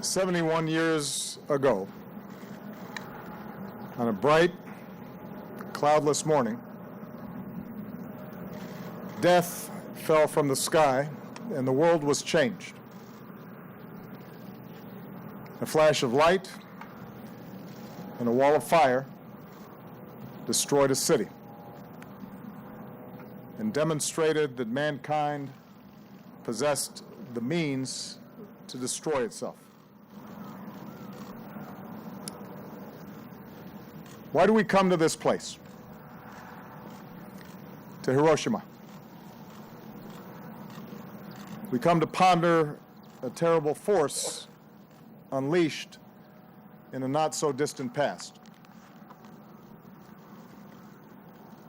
71 years ago, on a bright, cloudless morning, death fell from the sky and the world was changed. A flash of light and a wall of fire destroyed a city and demonstrated that mankind possessed the means to destroy itself. Why do we come to this place, to Hiroshima? We come to ponder a terrible force unleashed in a not-so-distant past.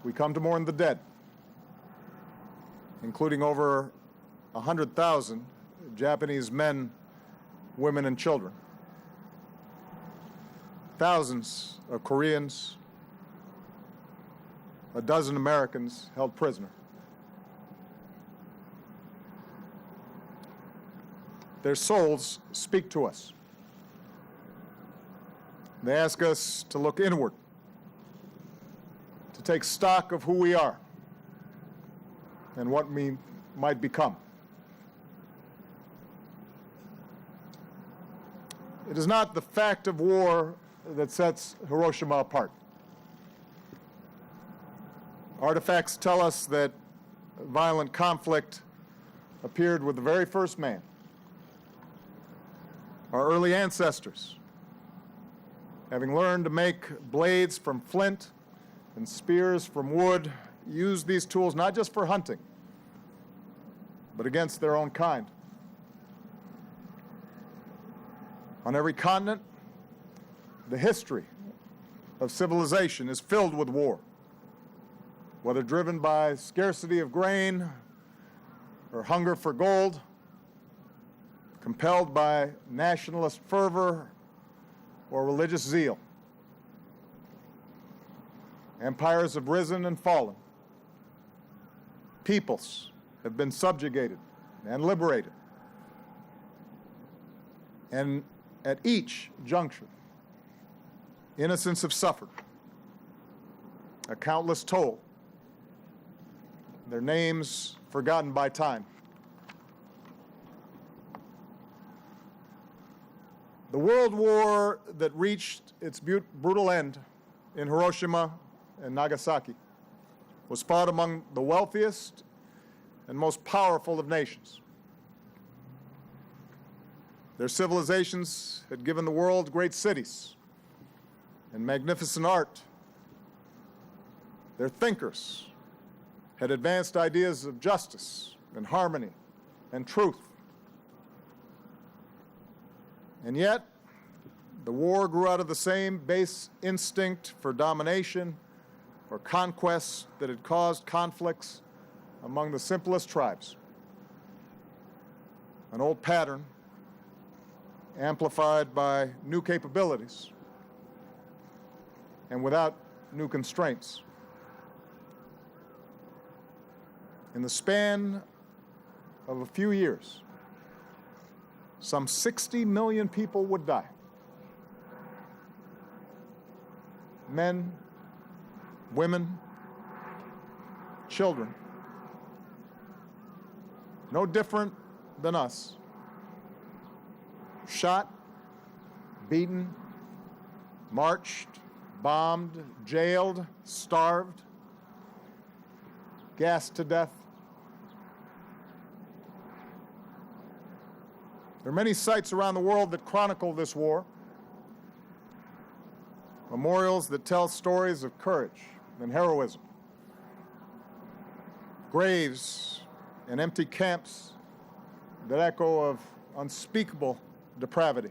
We come to mourn the dead, including over 100,000 Japanese men, women, and children. Thousands of Koreans, a dozen Americans held prisoner. Their souls speak to us. They ask us to look inward, to take stock of who we are and what we might become. It is not the fact of war that sets Hiroshima apart. Artifacts tell us that violent conflict appeared with the very first man. Our early ancestors, having learned to make blades from flint and spears from wood, used these tools not just for hunting, but against their own kind. On every continent, the history of civilization is filled with war, whether driven by scarcity of grain or hunger for gold, compelled by nationalist fervor or religious zeal. Empires have risen and fallen. Peoples have been subjugated and liberated. And at each juncture, innocents have suffered a countless toll, their names forgotten by time. The world war that reached its brutal end in Hiroshima and Nagasaki was fought among the wealthiest and most powerful of nations. Their civilizations had given the world great cities and magnificent art. Their thinkers had advanced ideas of justice and harmony and truth. And yet, the war grew out of the same base instinct for domination or conquest that had caused conflicts among the simplest tribes. An old pattern amplified by new capabilities and without new constraints. In the span of a few years, some 60 million people would die. Men, women, children. No different than us. Shot, beaten, marched, bombed, jailed, starved, gassed to death. There are many sites around the world that chronicle this war. Memorials that tell stories of courage and heroism. Graves and empty camps that echo of unspeakable depravity.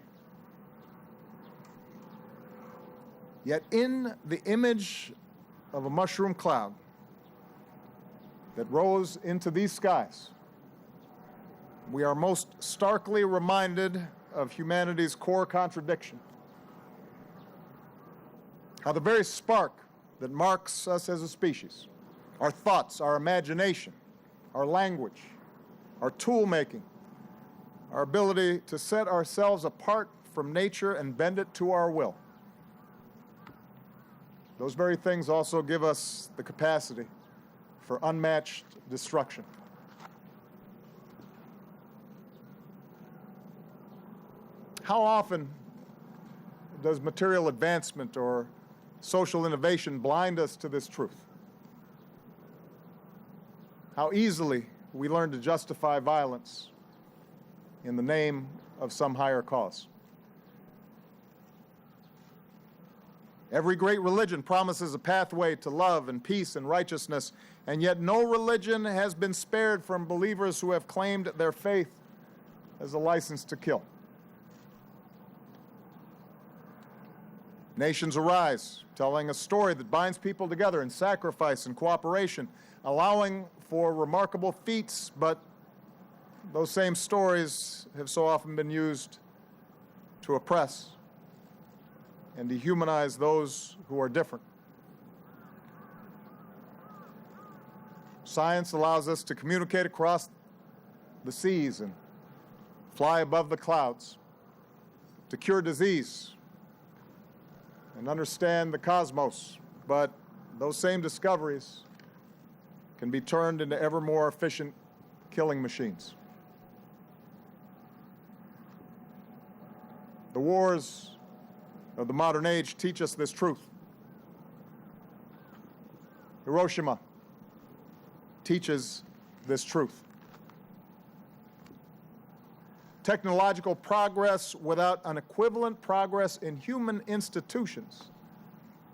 Yet in the image of a mushroom cloud that rose into these skies, we are most starkly reminded of humanity's core contradiction. How the very spark that marks us as a species, our thoughts, our imagination, our language, our tool making, our ability to set ourselves apart from nature and bend it to our will. Those very things also give us the capacity for unmatched destruction. How often does material advancement or social innovation blind us to this truth? How easily we learn to justify violence in the name of some higher cause. Every great religion promises a pathway to love and peace and righteousness, and yet no religion has been spared from believers who have claimed their faith as a license to kill. Nations arise, telling a story that binds people together in sacrifice and cooperation, allowing for remarkable feats, but those same stories have so often been used to oppress and dehumanize those who are different. Science allows us to communicate across the seas and fly above the clouds, to cure disease and understand the cosmos, but those same discoveries can be turned into ever more efficient killing machines. The wars of the modern age teach us this truth. Hiroshima teaches this truth. Technological progress without an equivalent progress in human institutions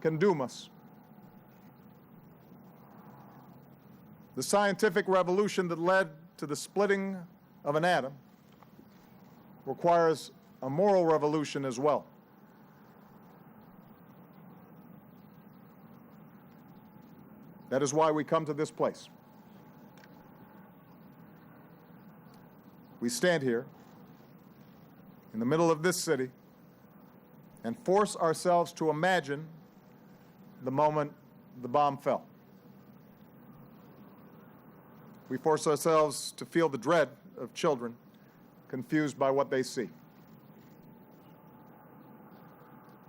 can doom us. The scientific revolution that led to the splitting of an atom requires a moral revolution as well. That is why we come to this place. We stand here in the middle of this city and force ourselves to imagine the moment the bomb fell. We force ourselves to feel the dread of children confused by what they see.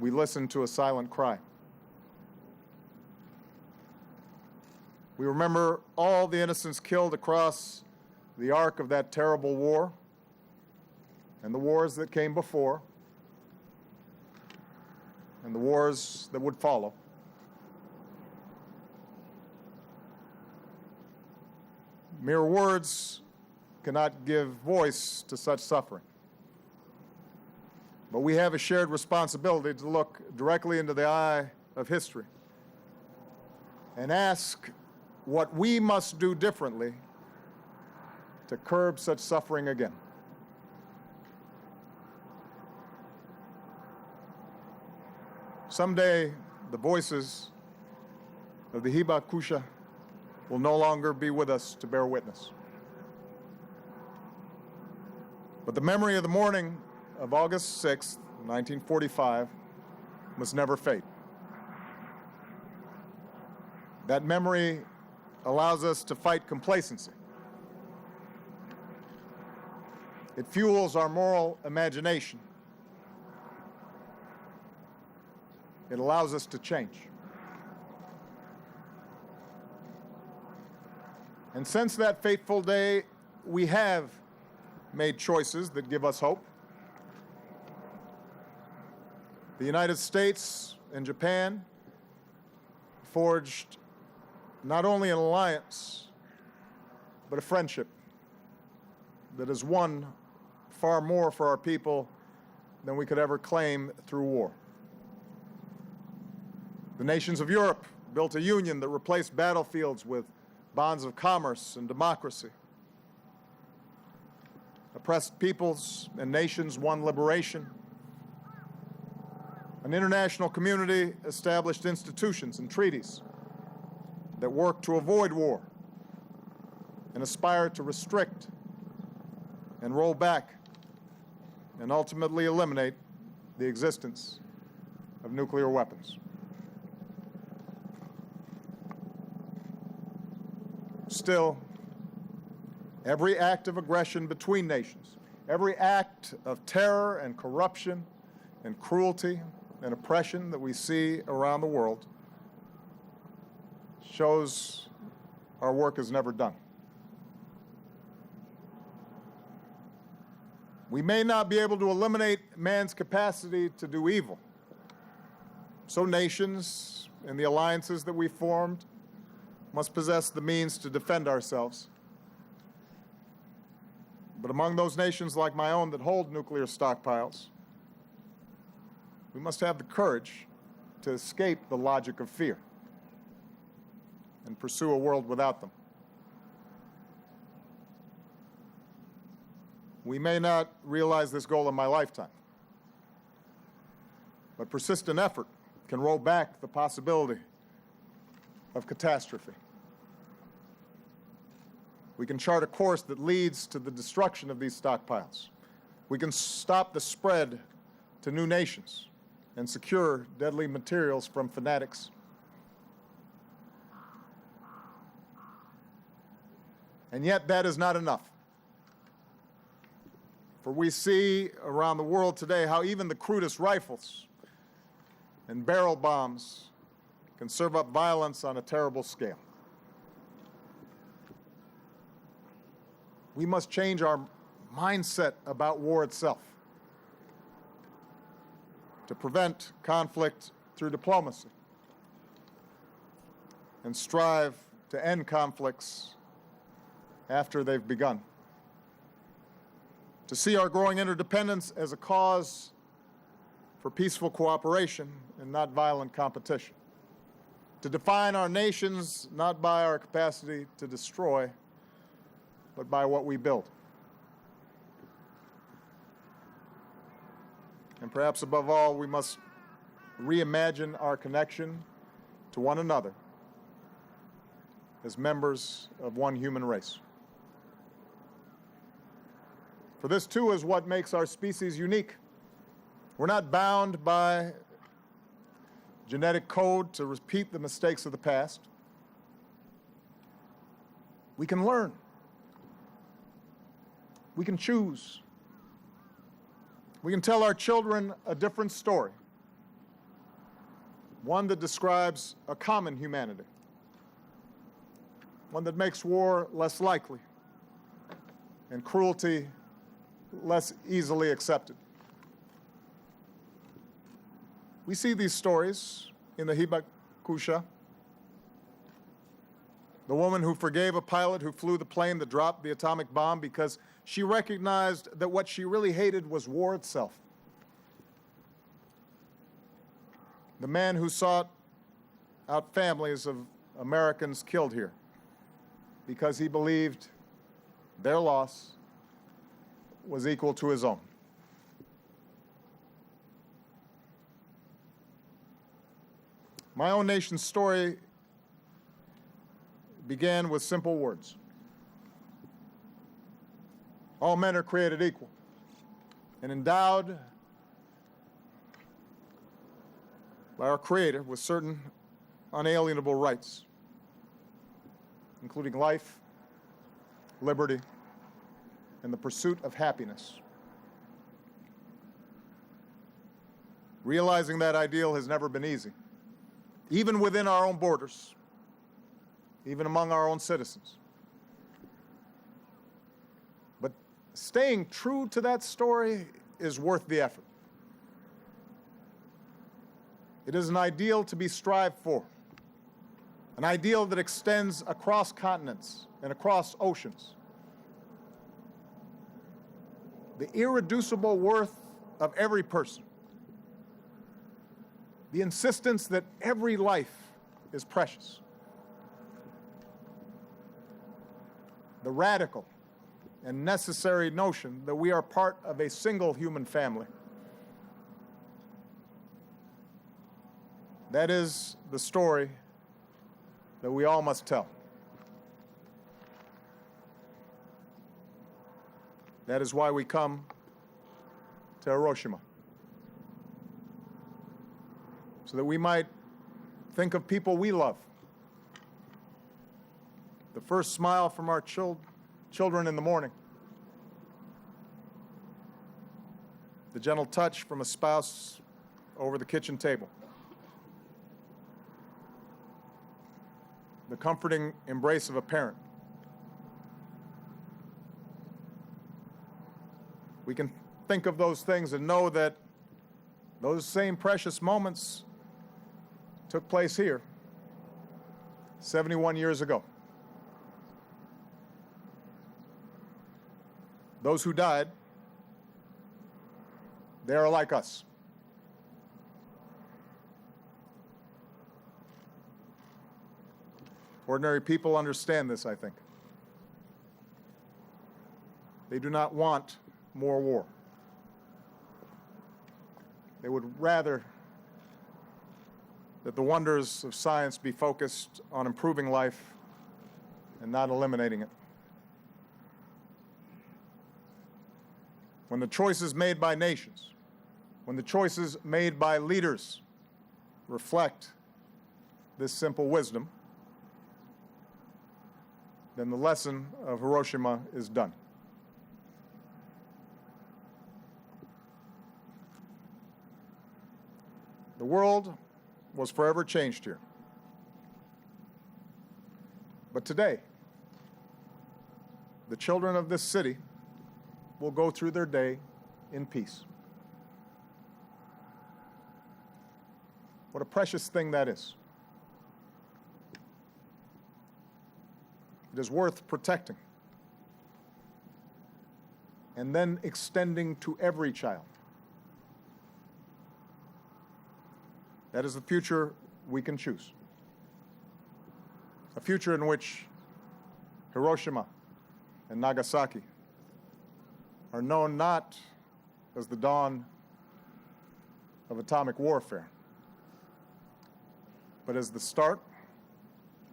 We listen to a silent cry. We remember all the innocents killed across the arc of that terrible war and the wars that came before and the wars that would follow. Mere words cannot give voice to such suffering. But we have a shared responsibility to look directly into the eye of history and ask what we must do differently to curb such suffering again. Someday, the voices of the Hibakusha will no longer be with us to bear witness. But the memory of the morning of August 6th, 1945, must never fade. That memory allows us to fight complacency. It fuels our moral imagination. It allows us to change. And since that fateful day, we have made choices that give us hope. The United States and Japan forged not only an alliance, but a friendship that has won far more for our people than we could ever claim through war. The nations of Europe built a union that replaced battlefields with bonds of commerce and democracy. Oppressed peoples and nations won liberation. An international community established institutions and treaties that work to avoid war and aspire to restrict and roll back and ultimately eliminate the existence of nuclear weapons. Still, every act of aggression between nations Every act of terror and corruption and cruelty and oppression that we see around the world shows our work is never done. We may not be able to eliminate man's capacity to do evil. So nations and the alliances that we formed must possess the means to defend ourselves. But among those nations like my own that hold nuclear stockpiles, we must have the courage to escape the logic of fear and pursue a world without them. We may not realize this goal in my lifetime, but persistent effort can roll back the possibility of catastrophe. We can chart a course that leads to the destruction of these stockpiles. We can stop the spread to new nations and secure deadly materials from fanatics. And yet that is not enough. For we see around the world today how even the crudest rifles and barrel bombs can serve up violence on a terrible scale. We must change our mindset about war itself to prevent conflict through diplomacy and strive to end conflicts after they've begun. To see our growing interdependence as a cause for peaceful cooperation and not violent competition. To define our nations not by our capacity to destroy, but by what we build. And perhaps above all, we must reimagine our connection to one another as members of one human race. For this, too, is what makes our species unique. We're not bound by genetic code to repeat the mistakes of the past. We can learn. We can choose. We can tell our children a different story, one that describes a common humanity, one that makes war less likely and cruelty less easily accepted. We see these stories in the Hibakusha, the woman who forgave a pilot who flew the plane that dropped the atomic bomb because she recognized that what she really hated was war itself. The man who sought out families of Americans killed here because he believed their loss was equal to his own. My own nation's story began with simple words. All men are created equal and endowed by our Creator with certain unalienable rights, including life, liberty, and the pursuit of happiness. Realizing that ideal has never been easy, even within our own borders, even among our own citizens. But staying true to that story is worth the effort. It is an ideal to be strived for, an ideal that extends across continents and across oceans. The irreducible worth of every person, the insistence that every life is precious, the radical and necessary notion that we are part of a single human family. That is the story that we all must tell. That is why we come to Hiroshima, so that we might think of people we love. The first smile from our children in the morning, the gentle touch from a spouse over the kitchen table, the comforting embrace of a parent. We can think of those things and know that those same precious moments took place here 71 years ago. Those who died, they are like us. Ordinary people understand this, I think. They do not want more war. They would rather that the wonders of science be focused on improving life and not eliminating it. When the choices made by nations, when the choices made by leaders reflect this simple wisdom, then the lesson of Hiroshima is done. The world was forever changed here. But today, the children of this city will go through their day in peace. What a precious thing that is. It is worth protecting and then extending to every child. That is the future we can choose. A future in which Hiroshima and Nagasaki are known not as the dawn of atomic warfare, but as the start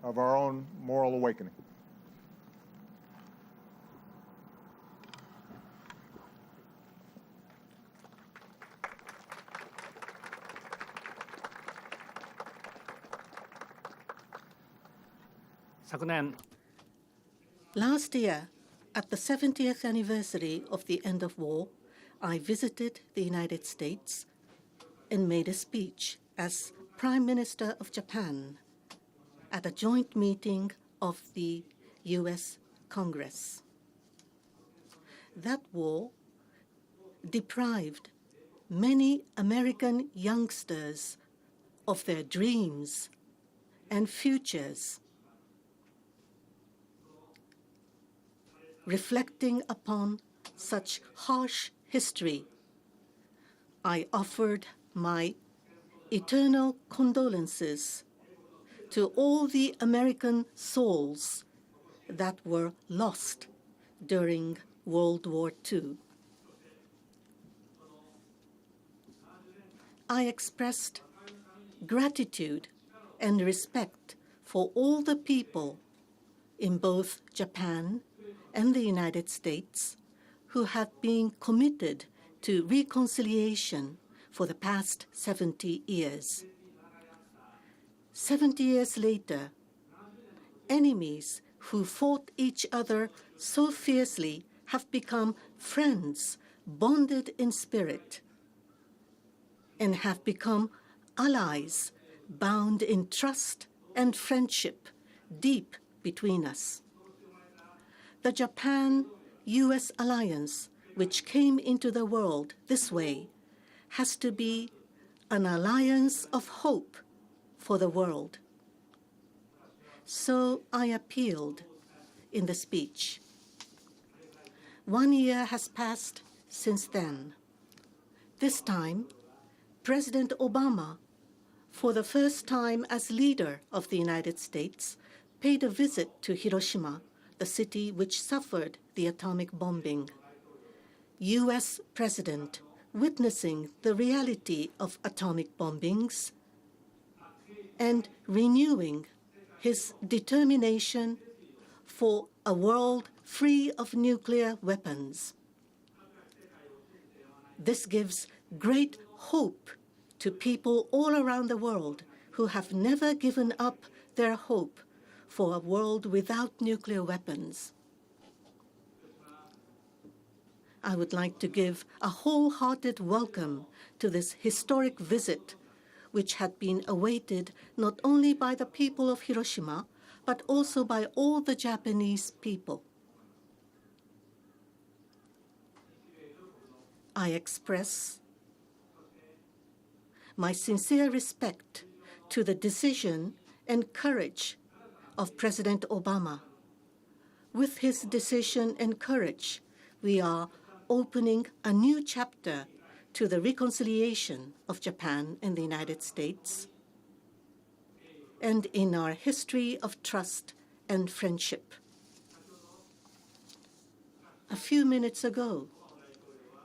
of our own moral awakening. Last year, at the 70th anniversary of the end of war, I visited the United States and made a speech as Prime Minister of Japan at a joint meeting of the U.S. Congress. That war deprived many American youngsters of their dreams and futures. Reflecting upon such harsh history, I offered my eternal condolences to all the American souls that were lost during World War II. I expressed gratitude and respect for all the people in both Japan and the United States who have been committed to reconciliation for the past 70 years. 70 years later, enemies who fought each other so fiercely have become friends, bonded in spirit, and have become allies, bound in trust and friendship deep between us. The Japan-US alliance, which came into the world this way, has to be an alliance of hope for the world. So I appealed in the speech. 1 year has passed since then. This time, President Obama, for the first time as leader of the United States, paid a visit to Hiroshima, the city which suffered the atomic bombing. U.S. President, witnessing the reality of atomic bombings and renewing his determination for a world free of nuclear weapons. This gives great hope to people all around the world who have never given up their hope for a world without nuclear weapons. I would like to give a wholehearted welcome to this historic visit, which had been awaited not only by the people of Hiroshima, but also by all the Japanese people. I express my sincere respect to the decision and courage of President Obama. With his decision and courage, we are opening a new chapter to the reconciliation of Japan and the United States, and in our history of trust and friendship. A few minutes ago,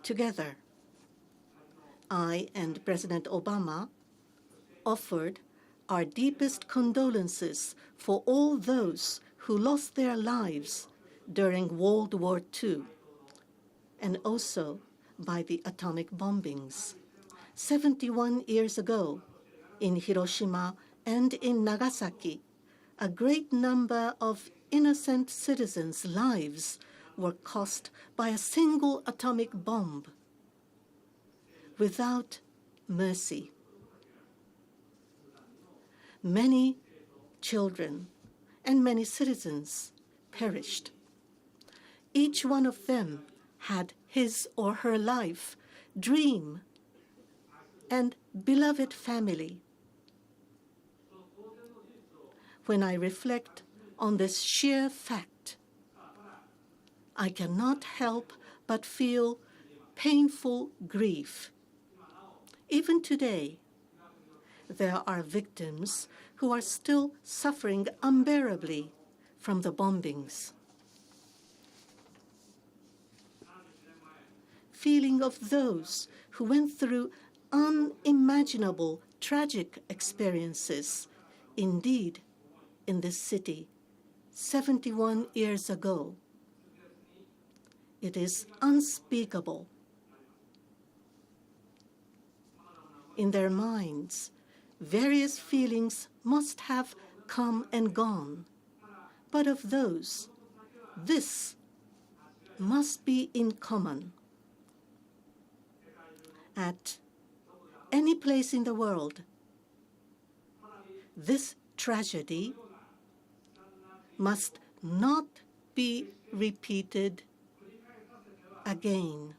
together, I and President Obama offered our deepest condolences for all those who lost their lives during World War II, and also by the atomic bombings. 71 years ago, in Hiroshima and in Nagasaki, a great number of innocent citizens' lives were cost by a single atomic bomb without mercy. Many children and many citizens perished. Each one of them had his or her life, dream, and beloved family. When I reflect on this sheer fact, I cannot help but feel painful grief. Even today, there are victims who are still suffering unbearably from the bombings. Feeling of those who went through unimaginable tragic experiences, indeed, in this city 71 years ago. It is unspeakable. In their minds, various feelings must have come and gone, but of those, this must be in common. At any place in the world, this tragedy must not be repeated again.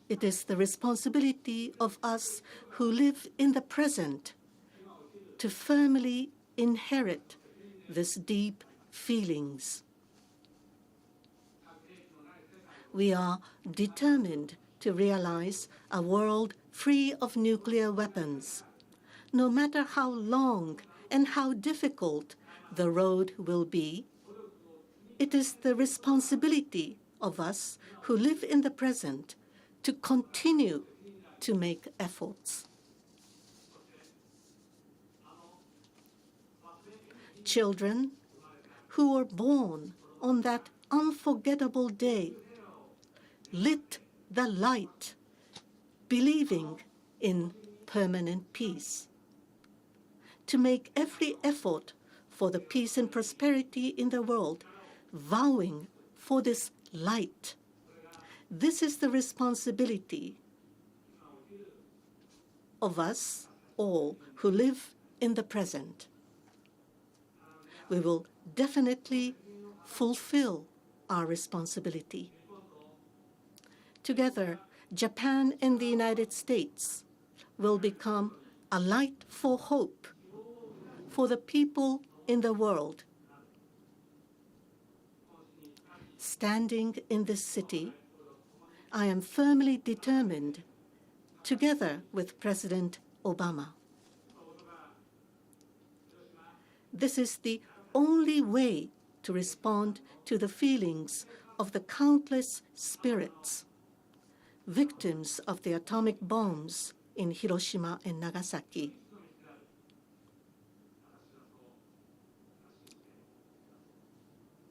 It is the responsibility of us who live in the present to firmly inherit these deep feelings. We are determined to realize a world free of nuclear weapons. No matter how long and how difficult the road will be, it is the responsibility of us who live in the present to continue to make efforts. Children who were born on that unforgettable day lit the light, believing in permanent peace. To make every effort for the peace and prosperity in the world, vowing for this light. This is the responsibility of us all who live in the present. We will definitely fulfill our responsibility. Together, Japan and the United States will become a light for hope for the people in the world. Standing in this city, I am firmly determined, together with President Obama. This is the only way to respond to the feelings of the countless spirits, victims of the atomic bombs in Hiroshima and Nagasaki.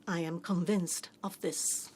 I am convinced of this.